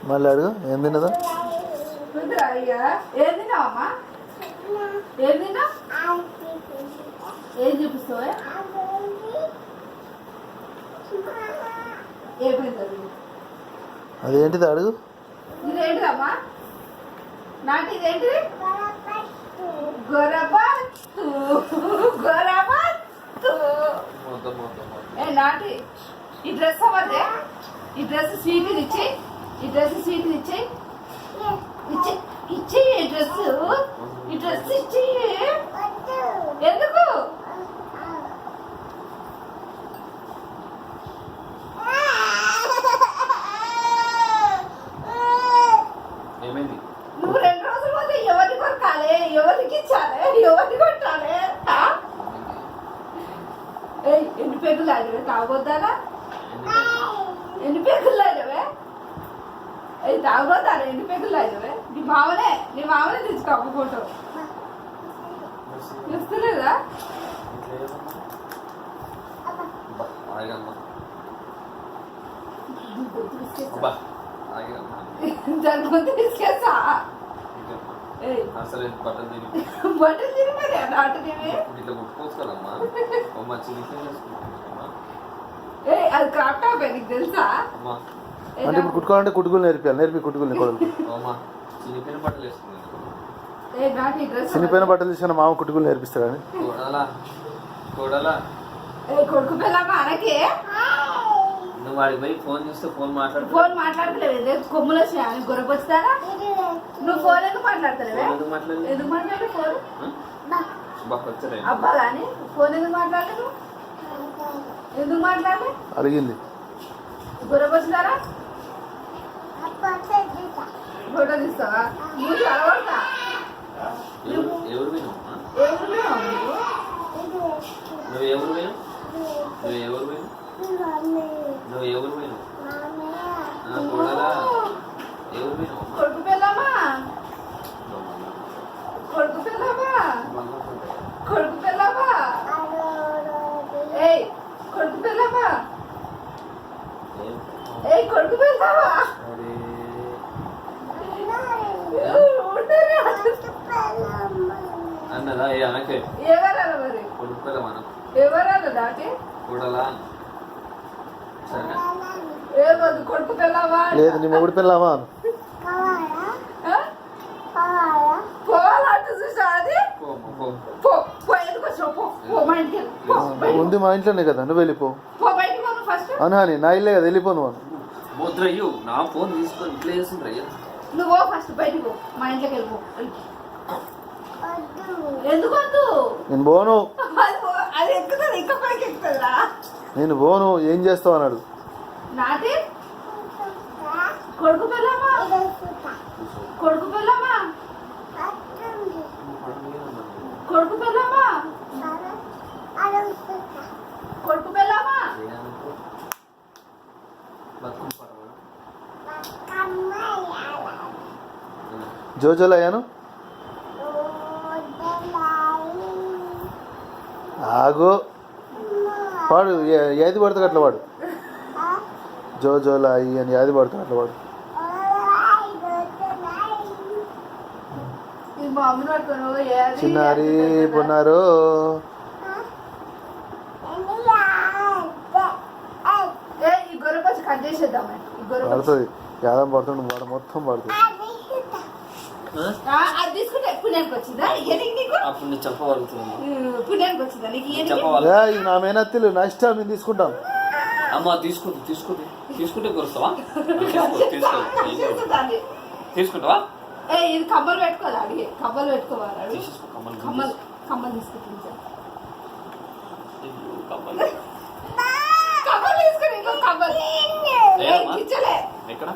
మళ్ళీ అడుగు ఏం తిన్నదా ఏం తిన్నావమ్మా ఏం తిన్నా ఏం చూపిస్తావా అదేంటిది అడుగు ఇదేంటిదమ్మా నాటి ఇదేంటిది గొరబత్తు గొరబత్తు ఏ నాటి ఈ డ్రెస్ అవ్వదే ఈ డ్రెస్ స్వీట్ ఇచ్చి ఈ డ్రెస్ స్వీట్ ఇచ్చి ఇచ్చి ఈ డ్రెస్ ఇచ్చి ఎందుకు నువ్వు 2 రోజుల పోతే ఎవరికి కొట్టాలి ఎవరికి ఇచ్చాలి ఎవరికి కొట్టాలి ఎన్ని పెగులు ఆడివే తాగొద్దానా ఎన్ని పెగులు ఆడివే అవి తాగొద్దారా ఎన్ని పెగులు ఆడివే నీ మామనే తెచ్చుకో అమ్మ ఫోటో చూస్తలేదా జరుగుతుంది తీసుకెళ్తా బట్టలు తిరిగి మరి నాటునేవి అది క్రాప్ టాప్ నీకు తెలుసా అంటే ఇప్పుడు కుట్టుకోవాలంటే కుట్టుకులు నేర్పి కుట్టుకులు చిన్నపోయిన బట్టలు తీసుకున్న మామ కుట్టుకులు నేర్పిస్తాడు కొడుకు పిల్లమ్మా అనకే నువ్వు వాడికి పోయి ఫోన్ చేస్తే ఫోన్ మాట్లాడలేదు కొమ్ములు వచ్చాయని గొరపొస్తారా నువ్వు ఫోన్ ఎందుకు మాట్లాడతావే ఎందుకు మాట్లాడే ఫోన్ అబ్బా కానీ ఫోన్ ఎందుకు మాట్లాడలేదు ఎందుకు మాట్లాడలే అడిగింది గొరపొస్తారా ఫోటో తీస్తావా నువ్వు చదవడతా కొడుకు పిల్లమ్మా కొడుకు పిల్లమ్మా కొడుకు పిల్లమ్మా ఏయ్ కొడుకు పిల్లమ్మా ఏయ్ కొడుకు పిల్లమ్మా అన్నదా ఎవరన్నా మరి కొడుకు పిల్లమా ఎవరన్నా దాటి కూడలా ఏమదు కొడుకు పిల్లవా లేదు నీ మొగుడు పిల్లవా పోవాలంటే చూసా అది ఎందుకు వచ్చావు పో మా ఇంటికి ఉంది మా ఇంట్లోనే కదా నువ్వు వెళ్ళిపో బయటికి పోను ఫస్ట్ అని నా ఇల్లే కదా వెళ్ళిపో నువ్వు ముద్రయ్యు నా ఫోన్ తీసుకొని ఇట్లా చేస్తుండ్రయ్యా నువ్వు ఫస్ట్ బయటికి పో మా ఇంట్లోకి వెళ్ళిపో ఎందుకు వద్దు నేను పోను అది ఎక్కుతుంది ఇంకా పైకి ఎక్కుతుందా నేను పోను ఏం చేస్తావు అన్నాడు నాటి కొడుకు పిల్లమ్మా కొడుకు పిల్లమ్మా కొడుకు పిల్లమ్మా కొడుకు పిల్లమ్మా జోజోలో అయ్యాను ఆగో వాడు ఏది పడుతుంది అట్లా వాడు జోజోలాయి అని ఏది పడుతుంది అట్లా వాడు చిన్నారి పొన్నారు పడుతుంది యాదం పడుతుంది వాడు మొత్తం పడుతుంది నా మేనత్తిలు నా ఇష్టం నేను తీసుకుంటాం అమ్మా తీసుకుంటే కొరుస్తావా తీసుకుంటావా ఇది కమ్మలు పెట్టుకోవాలి అడిగి కమ్మలు పెట్టుకోవాలి కమ్మలు తీసుకుంటా కమ్మలు తీసుకుని కమ్మలు ఎక్కడ